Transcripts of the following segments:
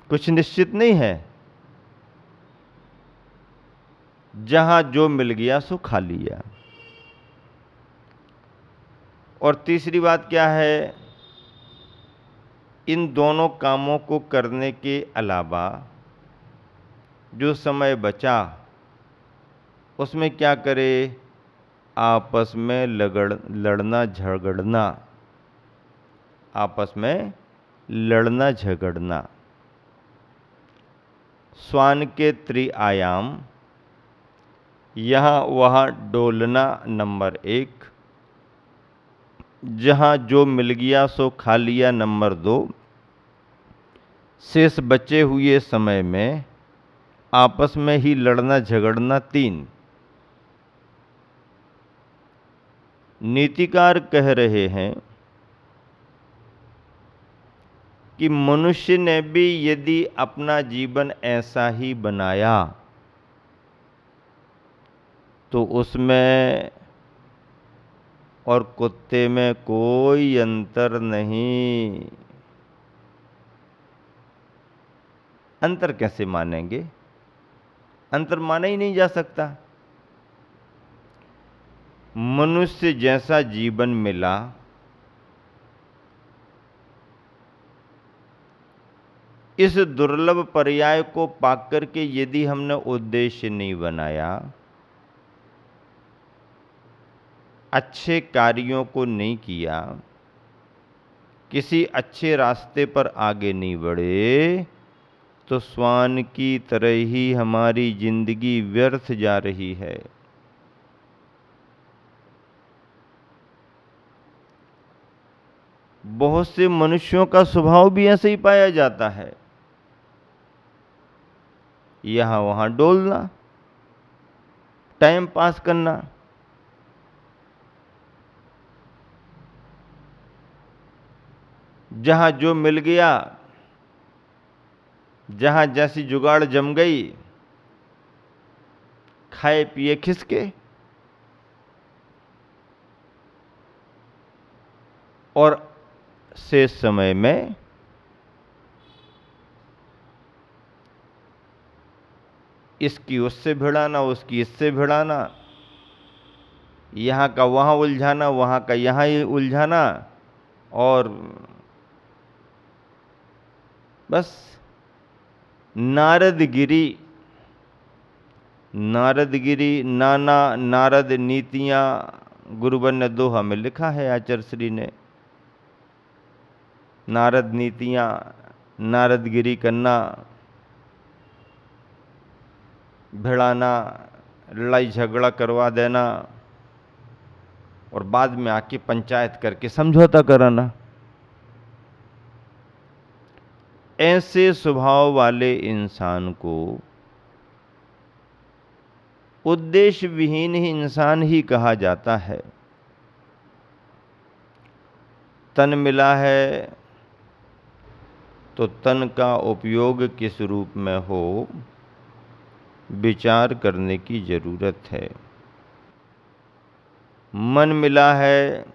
कुछ निश्चित नहीं है। जहां जो मिल गया सो खा लिया। और तीसरी बात क्या है, इन दोनों कामों को करने के अलावा जो समय बचा उसमें क्या करे, आपस में लड़ना झगड़ना, आपस में लड़ना झगड़ना। श्वान के त्रिआयाम, यहाँ वहाँ डोलना नंबर 1, जहाँ जो मिल गया सो खा लिया नंबर 2, शेष बचे हुए समय में आपस में ही लड़ना झगड़ना 3। नीतिकार कह रहे हैं कि मनुष्य ने भी यदि अपना जीवन ऐसा ही बनाया तो उसमें और कुत्ते में कोई अंतर नहीं। अंतर कैसे मानेंगे? अंतर माना ही नहीं जा सकता। मनुष्य जैसा जीवन मिला, इस दुर्लभ पर्याय को पाकर के यदि हमने उद्देश्य नहीं बनाया, अच्छे कार्यों को नहीं किया, किसी अच्छे रास्ते पर आगे नहीं बढ़े, तो श्वान की तरह ही हमारी जिंदगी व्यर्थ जा रही है। बहुत से मनुष्यों का स्वभाव भी ऐसे ही पाया जाता है, यहां वहां डोलना, टाइम पास करना। जहां जो मिल गया, जहां जैसी जुगाड़ जम गई, खाए पिए खिसके, और शेष समय में इसकी उससे भिड़ाना, उसकी इससे भिड़ाना, यहाँ का वहाँ उलझाना, वहाँ का यहाँ ही उलझाना, और बस नारदगिरी, नारदगिरी, नाना नारद नीतियाँ, गुरुवन्य दोहा में लिखा है आचार्य श्री ने। नारद नीतियाँ, नारदगिरी करना, भिड़ाना, लड़ाई झगड़ा करवा देना, और बाद में आके पंचायत करके समझौता कराना। ऐसे स्वभाव वाले इंसान को उद्देश्य विहीन ही इंसान ही कहा जाता है। तन मिला है तो तन का उपयोग किस रूप में हो, विचार करने की जरूरत है। मन मिला है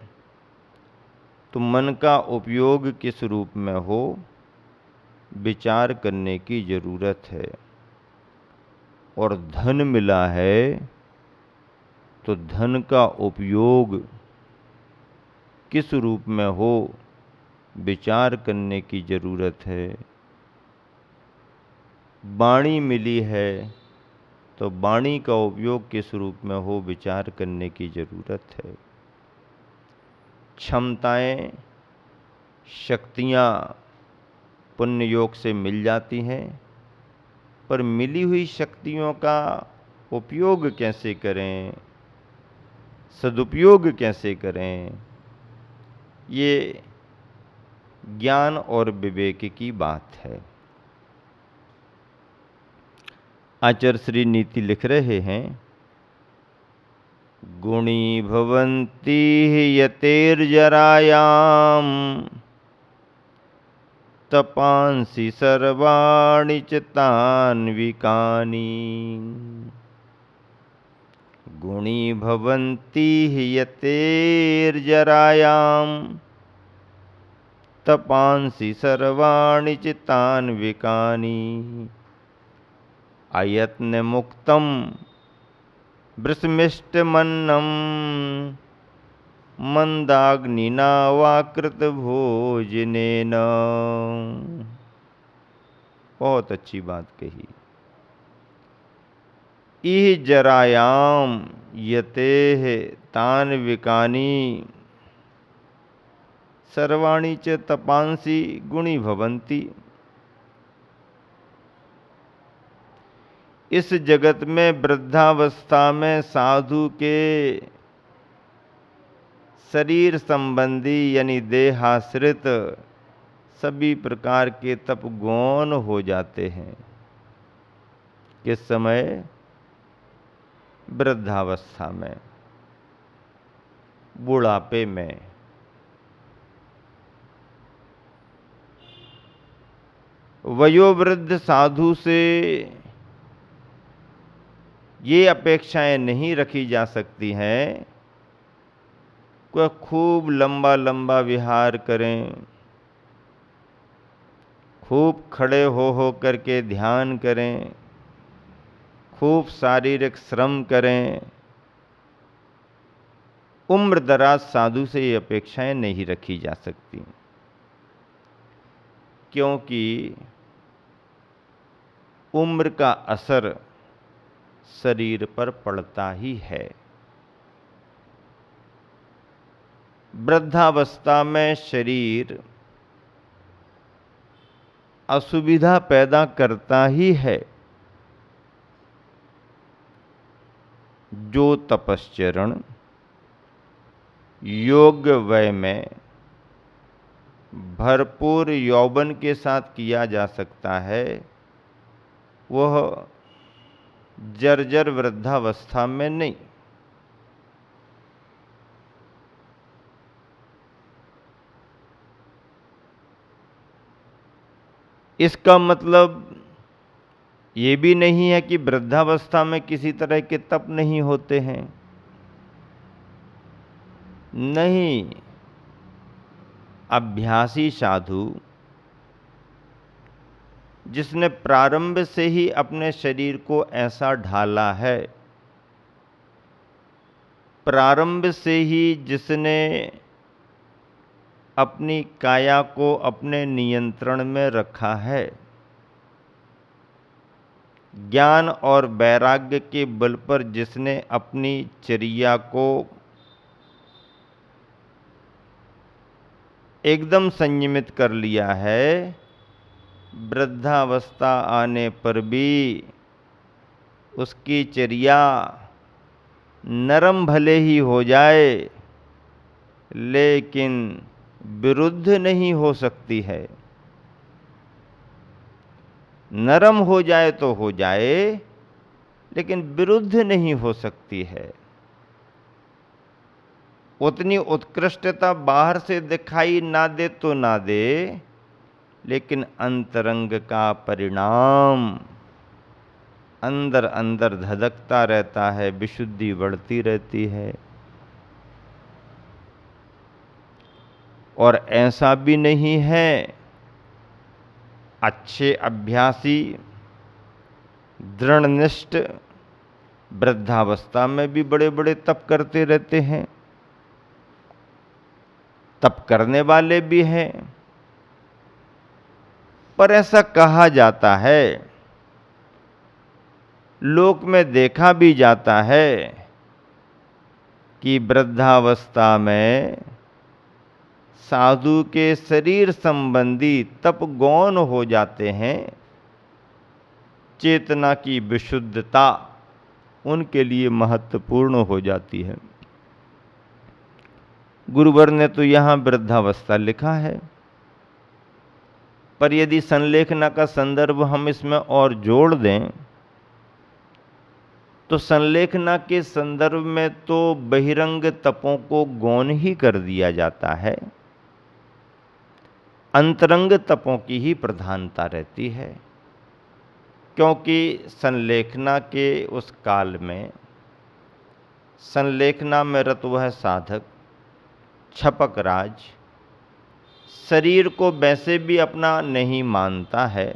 तो मन का उपयोग किस रूप में हो, विचार करने की जरूरत है। और धन मिला है तो धन का उपयोग किस रूप में हो, विचार करने की जरूरत है। वाणी मिली है तो वाणी का उपयोग किस रूप में हो, विचार करने की जरूरत है। क्षमताएं, शक्तियां पुण्य योग से मिल जाती हैं, पर मिली हुई शक्तियों का उपयोग कैसे करें, सदुपयोग कैसे करें, ये ज्ञान और विवेक की बात है। आचार्य श्री नीति लिख रहे हैं, गुणी भवन्ति यतेर्जरायाम, तपांसि सर्वाणि च तान्विकानि। गुणी भवन्ति यतेर्जरायाम, तपांसि सर्वाणि चितान्विकानि अयत्न मुक्तम वृषमिष्टमन्नम मंदाग्निना वाकृत भोजनेन। बहुत अच्छी बात कही। इह जरायाम यतेह तान्विकानि सर्वाणि च तपांसि गुणी भवन्ति। इस जगत में वृद्धावस्था में साधु के शरीर संबंधी यानी देहाश्रित सभी प्रकार के तप गौण हो जाते हैं। किस समय? वृद्धावस्था में, बुढ़ापे में। वयोवृद्ध साधु से ये अपेक्षाएं नहीं रखी जा सकती हैं कि खूब लंबा लंबा विहार करें, खूब खड़े हो करके ध्यान करें, खूब शारीरिक श्रम करें। उम्र दराज साधु से ये अपेक्षाएं नहीं रखी जा सकती, क्योंकि उम्र का असर शरीर पर पड़ता ही है। वृद्धावस्था में शरीर असुविधा पैदा करता ही है। जो तपश्चरण योग्य वय में भरपूर यौवन के साथ किया जा सकता है, वह जर्जर वृद्धावस्था में नहीं। इसका मतलब ये भी नहीं है कि वृद्धावस्था में किसी तरह के तप नहीं होते हैं। नहीं, अभ्यासी साधु जिसने प्रारंभ से ही अपने शरीर को ऐसा ढाला है, प्रारंभ से ही जिसने अपनी काया को अपने नियंत्रण में रखा है, ज्ञान और वैराग्य के बल पर जिसने अपनी चर्या को एकदम संयमित कर लिया है, वृद्धावस्था आने पर भी उसकी चर्या नरम भले ही हो जाए, लेकिन विरुद्ध नहीं हो सकती है। नरम हो जाए तो हो जाए, लेकिन विरुद्ध नहीं हो सकती है। उतनी उत्कृष्टता बाहर से दिखाई ना दे तो ना दे, लेकिन अंतरंग का परिणाम अंदर अंदर धधकता रहता है, विशुद्धि बढ़ती रहती है। और ऐसा भी नहीं है, अच्छे अभ्यासी दृढ़निष्ठ वृद्धावस्था में भी बड़े बड़े तप करते रहते हैं। तप करने वाले भी हैं, पर ऐसा कहा जाता है, लोक में देखा भी जाता है कि वृद्धावस्था में साधु के शरीर संबंधी तप गौण हो जाते हैं। चेतना की विशुद्धता उनके लिए महत्वपूर्ण हो जाती है। गुरुवर ने तो यहां वृद्धावस्था लिखा है, पर यदि संलेखना का संदर्भ हम इसमें और जोड़ दें तो संलेखना के संदर्भ में तो बहिरंग तपों को गौण ही कर दिया जाता है, अंतरंग तपों की ही प्रधानता रहती है। क्योंकि संलेखना के उस काल में संलेखना में रत वह साधक छपक राज शरीर को वैसे भी अपना नहीं मानता है,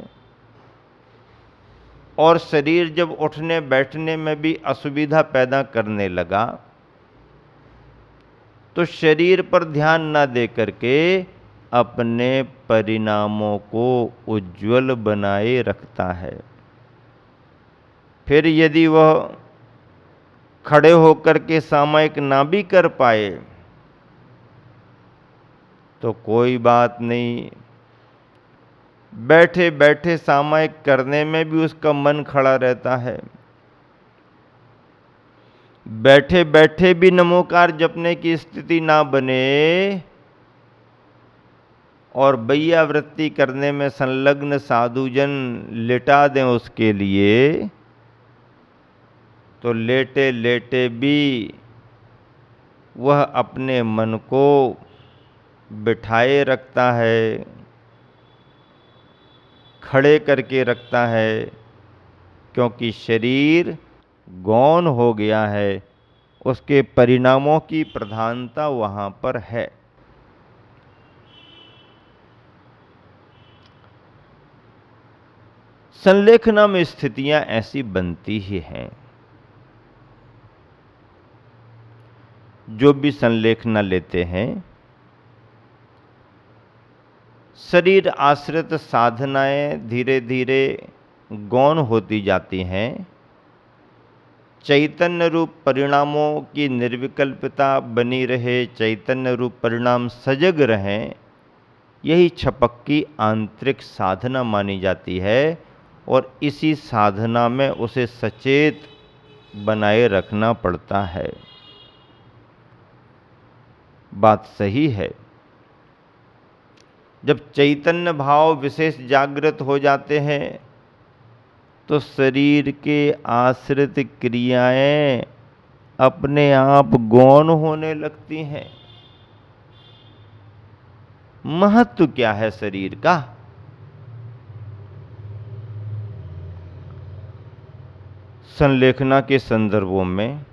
और शरीर जब उठने बैठने में भी असुविधा पैदा करने लगा तो शरीर पर ध्यान न दे करके अपने परिणामों को उज्ज्वल बनाए रखता है। फिर यदि वह खड़े होकर के सामयिक ना भी कर पाए तो कोई बात नहीं, बैठे बैठे सामयिक करने में भी उसका मन खड़ा रहता है। बैठे बैठे भी नमोकार जपने की स्थिति ना बने और बैयावृत्ति करने में संलग्न साधुजन लेटा दें उसके लिए, तो लेटे लेटे भी वह अपने मन को बिठाए रखता है, खड़े करके रखता है, क्योंकि शरीर गौण हो गया है, उसके परिणामों की प्रधानता वहां पर है। संलेखना में स्थितियां ऐसी बनती ही हैं। जो भी संलेखना लेते हैं, शरीर आश्रित साधनाएं धीरे धीरे गौण होती जाती हैं। चैतन्य रूप परिणामों की निर्विकल्पता बनी रहे, चैतन्य रूप परिणाम सजग रहें, यही छपक की आंतरिक साधना मानी जाती है। और इसी साधना में उसे सचेत बनाए रखना पड़ता है। बात सही है। जब चैतन्य भाव विशेष जागृत हो जाते हैं तो शरीर के आश्रित क्रियाएं अपने आप गौण होने लगती हैं। महत्व क्या है शरीर का? संलेखना के संदर्भों में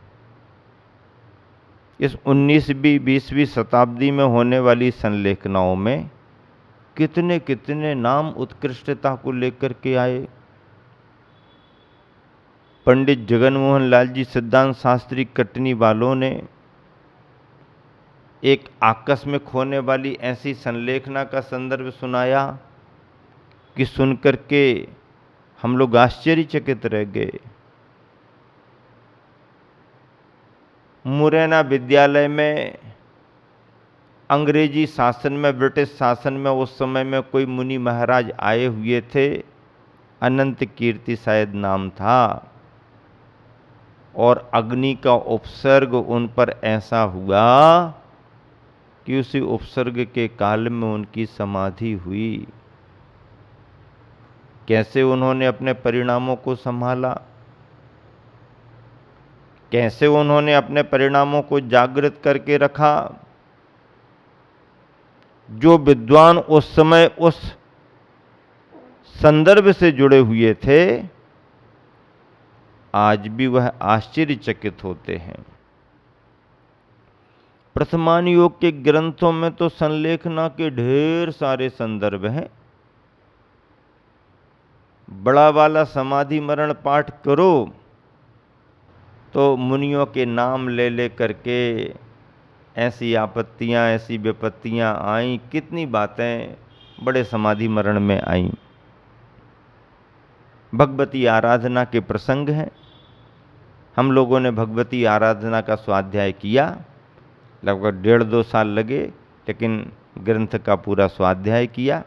इस 19वीं 20वीं शताब्दी में होने वाली संलेखनाओं में कितने कितने नाम उत्कृष्टता को लेकर के आए। पंडित जगनमोहन लाल जी सिद्धांत शास्त्री कटनी वालों ने एक आकस्मिक होने वाली ऐसी संलेखना का संदर्भ सुनाया कि सुनकर के हम लोग आश्चर्यचकित रह गए। मुरैना विद्यालय में अंग्रेजी शासन में, ब्रिटिश शासन में उस समय में कोई मुनि महाराज आए हुए थे, अनंत कीर्ति शायद नाम था, और अग्नि का उपसर्ग उन पर ऐसा हुआ कि उसी उपसर्ग के काल में उनकी समाधि हुई। कैसे उन्होंने अपने परिणामों को संभाला, कैसे उन्होंने अपने परिणामों को जागृत करके रखा। जो विद्वान उस समय उस संदर्भ से जुड़े हुए थे, आज भी वह आश्चर्यचकित होते हैं। प्रथमान योग के ग्रंथों में तो संलेखना के ढेर सारे संदर्भ हैं। बड़ा वाला समाधि मरण पाठ करो तो मुनियों के नाम ले ले करके ऐसी आपत्तियां, ऐसी विपत्तियां आईं, कितनी बातें बड़े समाधि मरण में आईं। भगवती आराधना के प्रसंग हैं। हम लोगों ने भगवती आराधना का स्वाध्याय किया, लगभग 1.5-2 साल लगे, लेकिन ग्रंथ का पूरा स्वाध्याय किया।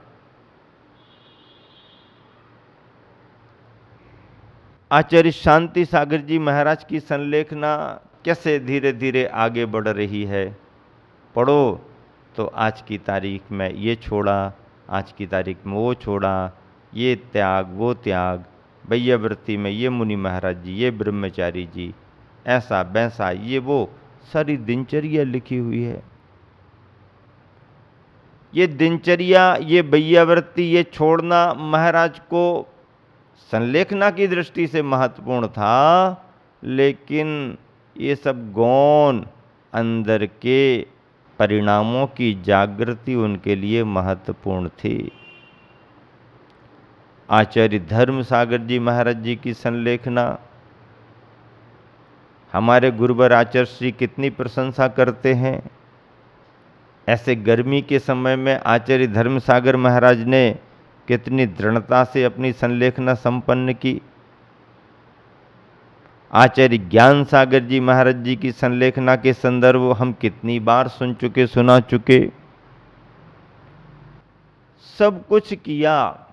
आचार्य शांति सागर जी महाराज की संलेखना कैसे धीरे धीरे आगे बढ़ रही है। पढ़ो तो आज की तारीख में ये छोड़ा, आज की तारीख में वो छोड़ा, ये त्याग वो त्याग, बैयावृत्ति में ये मुनि महाराज जी, ये ब्रह्मचारी जी, ऐसा वैसा, ये वो, सारी दिनचर्या लिखी हुई है। ये दिनचर्या, ये बैयावृत्ति, ये छोड़ना महाराज को संलेखना की दृष्टि से महत्वपूर्ण था, लेकिन ये सब गौण अंदर के परिणामों की जागृति उनके लिए महत्वपूर्ण थी। आचार्य धर्म सागर जी महाराज जी की संलेखना हमारे गुरुवर आचार्य श्री कितनी प्रशंसा करते हैं। ऐसे गर्मी के समय में आचार्य धर्म सागर महाराज ने कितनी दृढ़ता से अपनी संलेखना संपन्न की। आचार्य ज्ञान सागर जी महाराज जी की संलेखना के संदर्भ हम कितनी बार सुन चुके, सुना चुके। सब कुछ किया,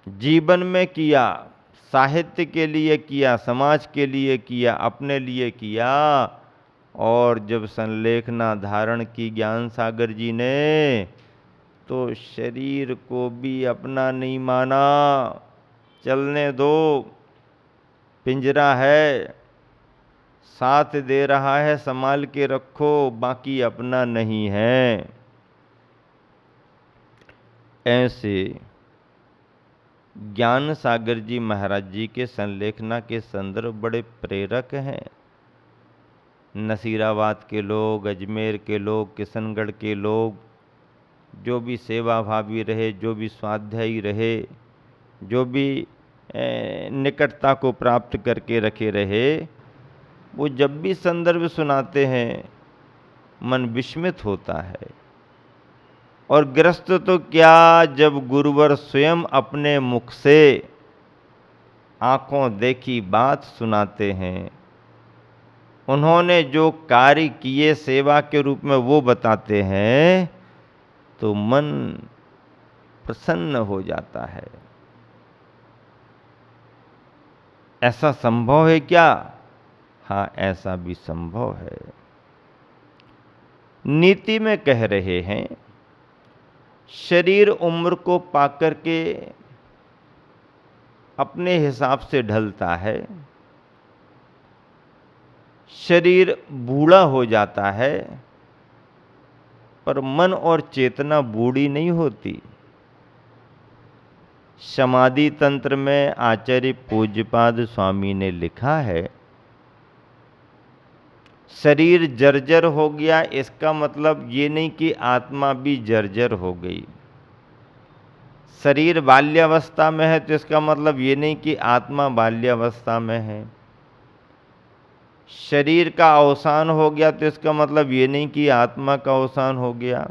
जीवन में किया, साहित्य के लिए किया, समाज के लिए किया, अपने लिए किया, और जब संलेखना धारण की ज्ञान सागर जी ने तो शरीर को भी अपना नहीं माना। चलने दो, पिंजरा है, साथ दे रहा है, संभाल के रखो, बाकी अपना नहीं है। ऐसे ज्ञान सागर जी महाराज जी के संलेखना के संदर्भ बड़े प्रेरक हैं। नसीराबाद के लोग, अजमेर के लोग, किशनगढ़ के लोग, जो भी सेवाभावी रहे, जो भी स्वाध्यायी रहे, जो भी निकटता को प्राप्त करके रखे रहे, वो जब भी संदर्भ सुनाते हैं मन विस्मित होता है। और ग्रस्त तो क्या, जब गुरुवर स्वयं अपने मुख से आंखों देखी बात सुनाते हैं, उन्होंने जो कार्य किए सेवा के रूप में वो बताते हैं, तो मन प्रसन्न हो जाता है। ऐसा संभव है क्या? हाँ, ऐसा भी संभव है। नीति में कह रहे हैं, शरीर उम्र को पाकर के अपने हिसाब से ढलता है, शरीर बूढ़ा हो जाता है, पर मन और चेतना बूढ़ी नहीं होती। समाधि तंत्र में आचार्य पूज्यपाद स्वामी ने लिखा है, शरीर जर्जर हो गया, इसका मतलब ये नहीं कि आत्मा भी जर्जर हो गई। शरीर बाल्यावस्था में है तो इसका मतलब ये नहीं कि आत्मा बाल्यावस्था में है। शरीर का अवसान हो गया तो इसका मतलब ये नहीं कि आत्मा का अवसान हो गया।